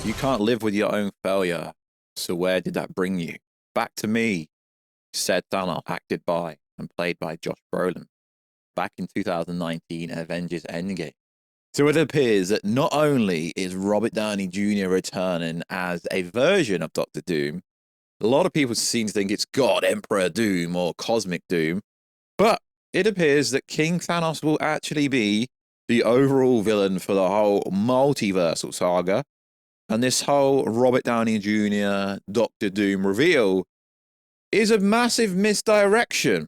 You can't live with your own failure. So where did that bring you? Back to me, said Thanos, acted by and played by Josh Brolin, back in 2019 Avengers Endgame. So it appears that not only is Robert Downey Jr. returning as a version of Doctor Doom, a lot of people seem to think it's God, Emperor Doom, or Cosmic Doom, but it appears that King Thanos will actually be the overall villain for the whole multiversal saga. And this whole Robert Downey Jr. Doctor Doom reveal is a massive misdirection,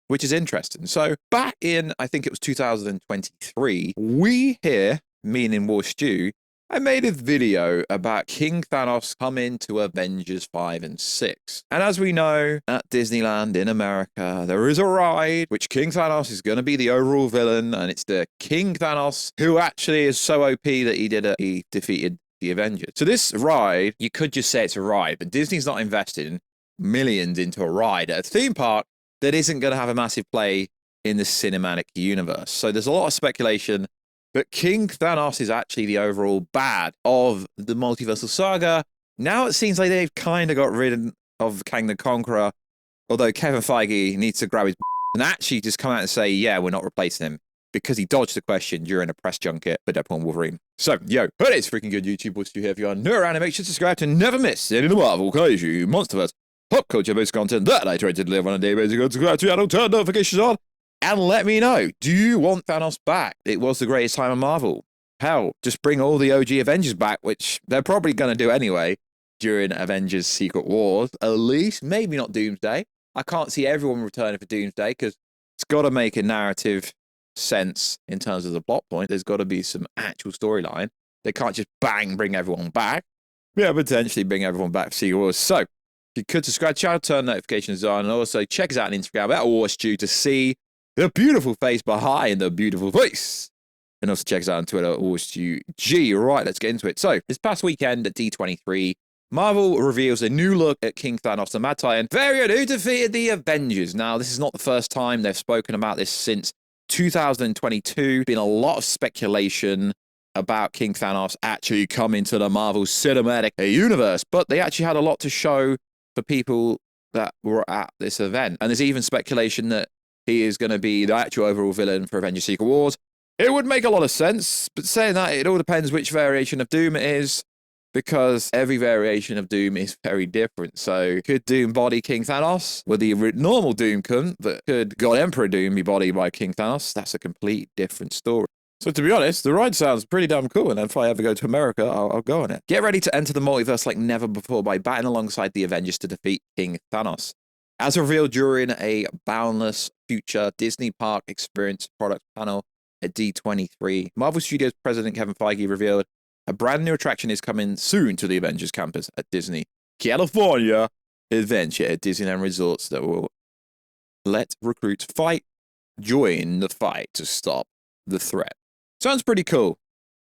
which is interesting. So back in, I think it was 2023, we here, meaning Warstu, I made a video about King Thanos coming to Avengers 5 and 6. And as we know, at Disneyland in America, there is a ride which King Thanos is going to be the overall villain. And it's the King Thanos who actually is so OP that he defeated the Avengers. So this ride, you could just say it's a ride, but Disney's not investing millions into a ride at a theme park that isn't going to have a massive play in the cinematic universe. So there's a lot of speculation that King Thanos is actually the overall bad of the multiversal saga. Now it seems like they've kind of got rid of Kang the Conqueror, although Kevin Feige needs to grab his and actually just come out and say, yeah, we're not replacing him, because he dodged the question during a press junket for Deadpool and Wolverine. So, yo, but it's freaking good YouTube. Warstu here. If you are new around, make sure to subscribe to never miss any of the Marvel, Kaiju, Monsterverse, pop culture-based content that I try to deliver on a daily basis. Go subscribe to the channel, turn notifications on, and let me know, do you want Thanos back? It was the greatest time of Marvel. Hell, just bring all the OG Avengers back, which they're probably going to do anyway during Avengers Secret Wars. At least, maybe not Doomsday. I can't see everyone returning for Doomsday because it's got to make a narrative sense in terms of the plot point. There's got to be some actual storyline. They can't just bang, bring everyone back. Yeah, potentially bring everyone back for Secret Wars. So, you could subscribe to the channel, turn notifications on, and also check us out on Instagram at Warstu to see the beautiful face behind the beautiful voice. And also check us out on Twitter at WarstuG. Right, let's get into it. So, this past weekend at D23, Marvel reveals a new look at King Thanos, the Mad Titan variant who defeated the Avengers. Now, this is not the first time they've spoken about this since 2022. Been a lot of speculation about King Thanos actually coming to the Marvel Cinematic Universe, but they actually had a lot to show for people that were at this event. And there's even speculation that he is going to be the actual overall villain for Avengers Secret Wars. It would make a lot of sense, but saying that, it all depends which variation of Doom it is, because every variation of Doom is very different. So could Doom body King Thanos? Would the normal Doom come? But could God Emperor Doom be bodied by King Thanos? That's a complete different story. So to be honest, the ride sounds pretty damn cool, and if I ever go to America, I'll go on it. Get ready to enter the multiverse like never before by batting alongside the Avengers to defeat King Thanos. As revealed during a Boundless Future Disney Park Experience product panel at D23, Marvel Studios president Kevin Feige revealed a brand new attraction is coming soon to the Avengers campus at Disney California Adventure at Disneyland Resorts that will let recruits join the fight to stop the threat. Sounds pretty cool.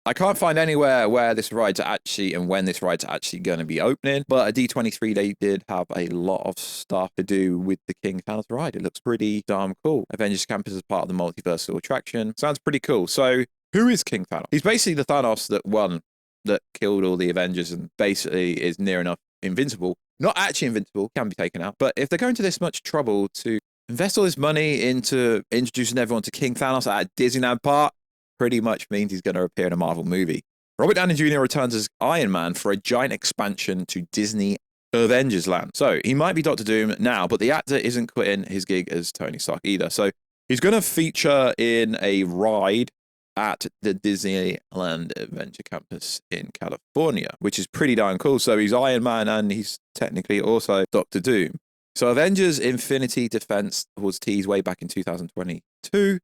I can't find anywhere where this ride's actually and when this ride's actually going to be opening, but at D23 they did have a lot of stuff to do with the King Thanos ride. It looks pretty darn cool. Avengers Campus is part of the multiversal attraction. Sounds pretty cool. So who is King Thanos? He's basically the Thanos that won, that killed all the Avengers and basically is near enough invincible. Not actually invincible, can be taken out. But if they're going to this much trouble to invest all this money into introducing everyone to King Thanos at Disneyland Park, pretty much means he's going to appear in a Marvel movie. Robert Downey Jr. returns as Iron Man for a giant expansion to Disney Avengers Land. So he might be Doctor Doom now, but the actor isn't quitting his gig as Tony Stark either. So he's going to feature in a ride at the Disneyland Adventure Campus in California, which is pretty darn cool. So he's Iron Man and he's technically also Doctor Doom. So Avengers Infinity Defense was teased way back in 2022.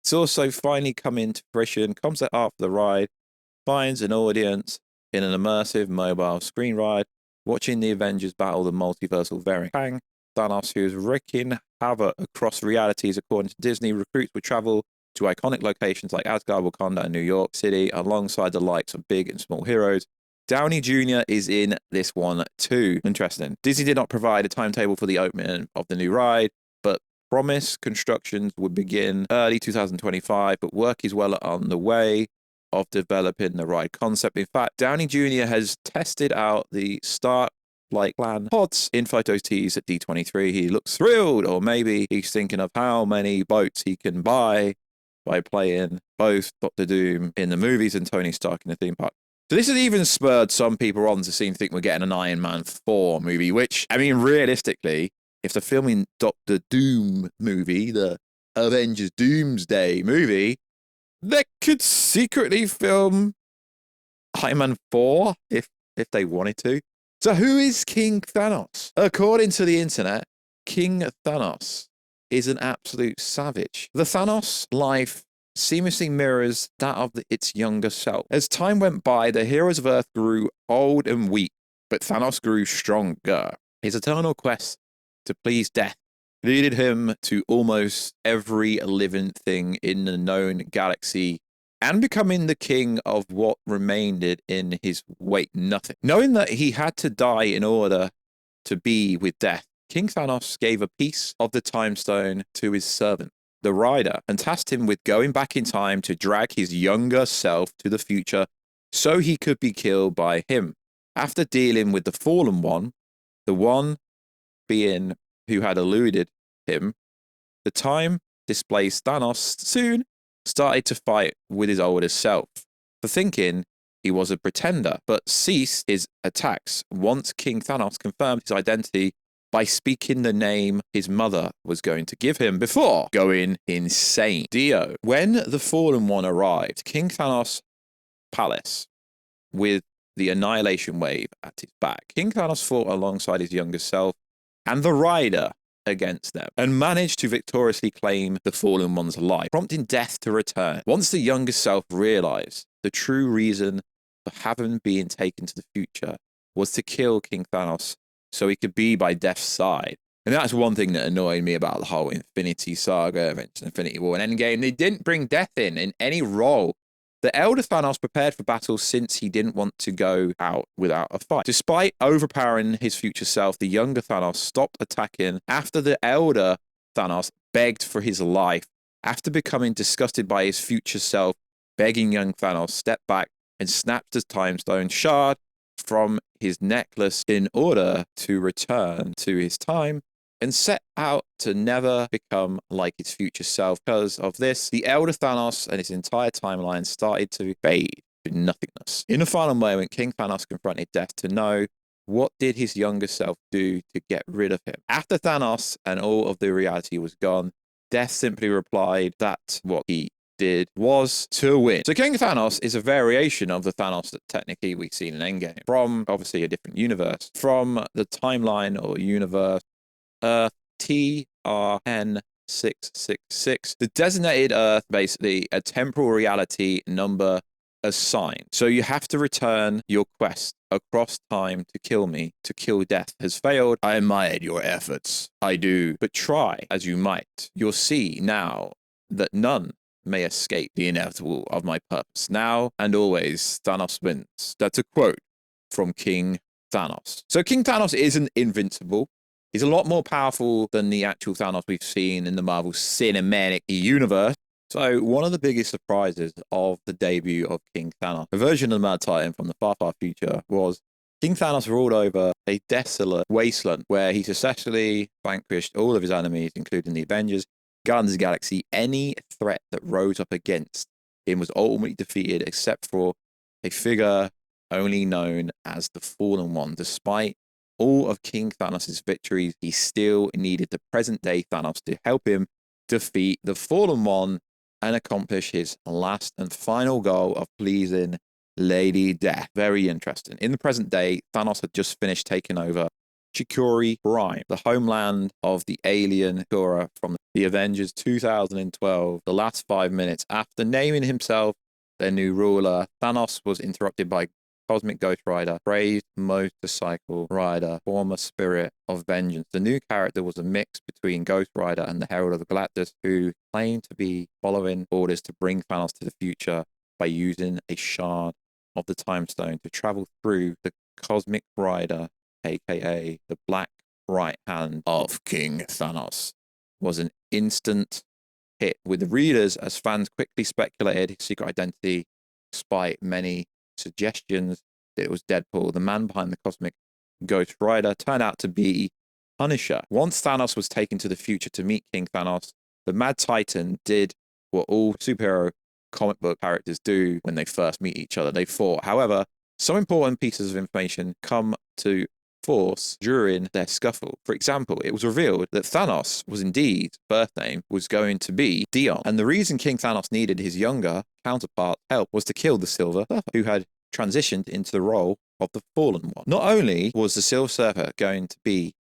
It's also finally coming to fruition. Concept art for the ride finds an audience in an immersive mobile screen ride, watching the Avengers battle the multiversal variant Kang Thanos, who is wreaking havoc across realities. According to Disney, recruits will travel to iconic locations like Asgard, Wakanda, and New York City, alongside the likes of big and small heroes. Downey Jr. is in this one too. Interesting. Disney did not provide a timetable for the opening of the new ride, but promised constructions would begin early 2025, but work is well on the way of developing the right concept. In fact, Downey Jr. has tested out the Stark like plan pods in photos teased at D23. He looks thrilled, or maybe he's thinking of how many boats he can buy by playing both Doctor Doom in the movies and Tony Stark in the theme park. So this has even spurred some people on to seem to think we're getting an Iron Man 4 movie, which, I mean, realistically, if they're filming Doctor Doom movie, the Avengers Doomsday movie, they could secretly film Iron Man 4 if they wanted to. So who is King Thanos? According to the internet, King Thanos is an absolute savage. The Thanos life seamlessly mirrors that of its younger self. As time went by, the heroes of Earth grew old and weak, but Thanos grew stronger. His eternal quest to please death leaded him to almost every living thing in the known galaxy and becoming the king of what remained in his wake, nothing. Knowing that he had to die in order to be with death, King Thanos gave a piece of the time stone to his servant, the Rider, and tasked him with going back in time to drag his younger self to the future so he could be killed by him. After dealing with the Fallen One, the one being who had eluded him, the time-displaced Thanos soon started to fight with his older self for thinking he was a pretender, but ceased his attacks once King Thanos confirmed his identity by speaking the name his mother was going to give him before going insane. Dio. When the Fallen One arrived, King Thanos' palace with the Annihilation Wave at his back, King Thanos fought alongside his younger self and the Rider against them and managed to victoriously claim the Fallen One's life, prompting death to return. Once the younger self realized the true reason for having been taken to the future was to kill King Thanos so he could be by death's side. And that's one thing that annoyed me about the whole Infinity Saga, Avengers Infinity War and Endgame. They didn't bring death in any role. The elder Thanos prepared for battle since he didn't want to go out without a fight. Despite overpowering his future self, the younger Thanos stopped attacking after the elder Thanos begged for his life. After becoming disgusted by his future self, begging young Thanos stepped back and snapped the time stone shard from his necklace in order to return to his time and set out to never become like his future self. Because of this, the elder Thanos and his entire timeline started to fade to nothingness. In the final moment, King Thanos confronted death to know what did his younger self do to get rid of him. After Thanos and all of the reality was gone, death simply replied that what he did was to win. So King Thanos is a variation of the Thanos that technically we've seen in Endgame, from obviously a different universe, from the timeline or universe Earth TRN666. The designated Earth, basically a temporal reality number assigned. So you have to return your quest across time to kill me, to kill death has failed. I admired your efforts. I do. But try as you might, you'll see now that none may escape the inevitable of my purpose. Now and always, Thanos wins. That's a quote from King Thanos. So King Thanos isn't invincible. He's a lot more powerful than the actual Thanos we've seen in the Marvel Cinematic Universe. So one of the biggest surprises of the debut of King Thanos, a version of the Mad Titan from the far, far future, was King Thanos ruled over a desolate wasteland where he successfully vanquished all of his enemies, including the Avengers, Guardians of the Galaxy. Any threat that rose up against him was ultimately defeated, except for a figure only known as the Fallen One. Despite all of King Thanos' victories, he still needed the present-day Thanos to help him defeat the Fallen One and accomplish his last and final goal of pleasing Lady Death. Very interesting. In the present day, Thanos had just finished taking over Chitauri Prime, the homeland of the alien Cora from the Avengers 2012. The last 5 minutes after naming himself their new ruler, Thanos was interrupted by Cosmic Ghost Rider, praised motorcycle rider, former spirit of vengeance. The new character was a mix between Ghost Rider and the Herald of the Galactus, who claimed to be following orders to bring Thanos to the future by using a shard of the Time Stone to travel through. The Cosmic Rider, aka the Black Right Hand of King Thanos, was an instant hit with the readers as fans quickly speculated his secret identity despite many suggestions that it was Deadpool. The man behind the cosmic Ghost Rider turned out to be Punisher. Once Thanos was taken to the future to meet King Thanos, the Mad Titan did what all superhero comic book characters do when they first meet each other. They fought. However, some important pieces of information come to force during their scuffle. For example, it was revealed that Thanos was indeed, birth name was going to be Dion. And the reason King Thanos needed his younger counterpart help was to kill the Silver Surfer, who had transitioned into the role of the Fallen One. Not only was the Silver Surfer going to be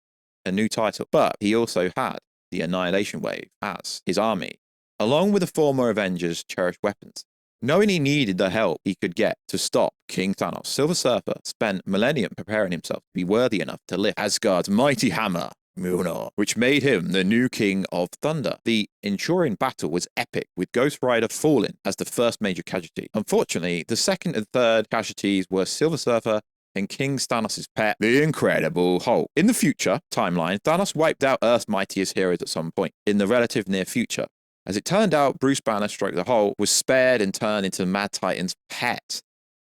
a new title, but he also had the Annihilation Wave as his army, along with the former Avengers' cherished weapons. Knowing he needed the help he could get to stop King Thanos, Silver Surfer spent millennium preparing himself to be worthy enough to lift Asgard's mighty hammer, Mjolnir, which made him the new King of Thunder. The ensuing battle was epic, with Ghost Rider falling as the first major casualty. Unfortunately, the second and third casualties were Silver Surfer and King Thanos' pet, the Incredible Hulk. In the future timeline, Thanos wiped out Earth's mightiest heroes at some point in the relative near future. As it turned out, Bruce Banner, the Hulk, was spared and turned into Mad Titan's pet.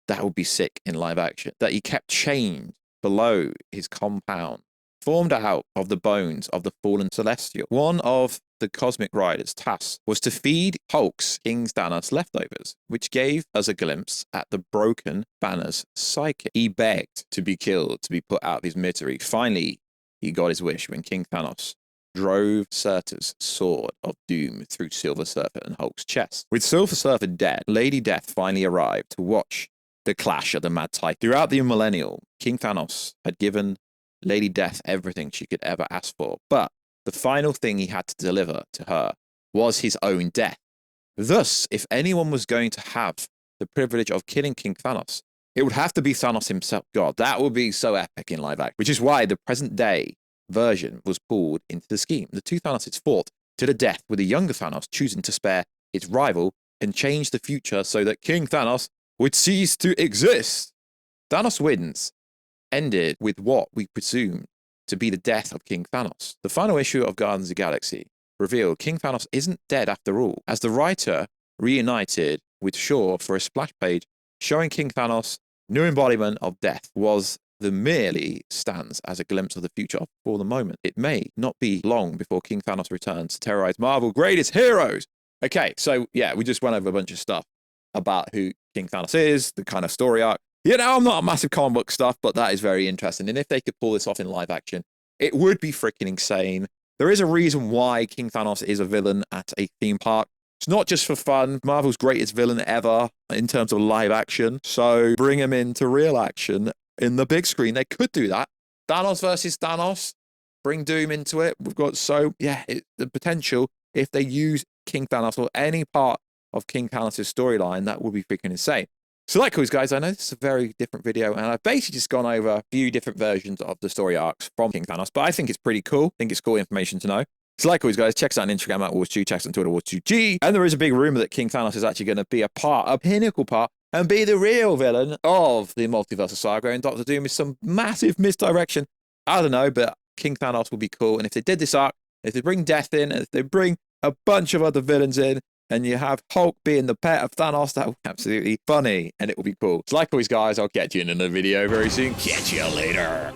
That would be sick in live action. That he kept chained below his compound, formed out of the bones of the fallen Celestial. One of the Cosmic Rider's tasks was to feed Hulk's King Thanos leftovers, which gave us a glimpse at the broken Banner's psyche. He begged to be killed, to be put out of his misery. Finally, he got his wish when King Thanos drove Surtur's sword of doom through Silver Surfer and Hulk's chest. With Silver Surfer dead, Lady Death finally arrived to watch the clash of the Mad Titan. Throughout the millennial, King Thanos had given Lady Death everything she could ever ask for, but the final thing he had to deliver to her was his own death. Thus, if anyone was going to have the privilege of killing King Thanos, it would have to be Thanos himself. God, that would be so epic in live action, which is why the present day version was pulled into the scheme. The two Thanoses fought to the death, with the younger Thanos choosing to spare its rival and change the future so that King Thanos would cease to exist. Thanos wins ended with what we presume to be the death of King Thanos. The final issue of Guardians of the Galaxy revealed King Thanos isn't dead after all, as the writer reunited with Shaw for a splash page showing King Thanos' new embodiment of death was the merely stands as a glimpse of the future for the moment. It may not be long before King Thanos returns to terrorize Marvel's greatest heroes. Okay, so yeah, we just went over a bunch of stuff about who King Thanos is, the kind of story arc. You know, I'm not a massive comic book stuff, but that is very interesting. And if they could pull this off in live action, it would be freaking insane. There is a reason why King Thanos is a villain at a theme park. It's not just for fun. Marvel's greatest villain ever in terms of live action. So bring him into real action in the big screen. They could do that. Thanos versus Thanos. Bring Doom into it. We've got the potential, if they use King Thanos or any part of King Thanos' storyline, that would be freaking insane. So like always, guys, I know this is a very different video, and I've basically just gone over a few different versions of the story arcs from King Thanos, but I think it's pretty cool. I think it's cool information to know. So like always, guys, check us out on Instagram at Warstu, check us on Twitter, Warstu. And there is a big rumor that King Thanos is actually going to be a pinnacle part, and be the real villain of the multiversal saga, and Doctor Doom is some massive misdirection. I don't know, but King Thanos will be cool. And if they did this arc, if they bring Death in, and if they bring a bunch of other villains in, and you have Hulk being the pet of Thanos, that will be absolutely funny, and it will be cool. So like always, guys, I'll catch you in another video very soon. Catch you later.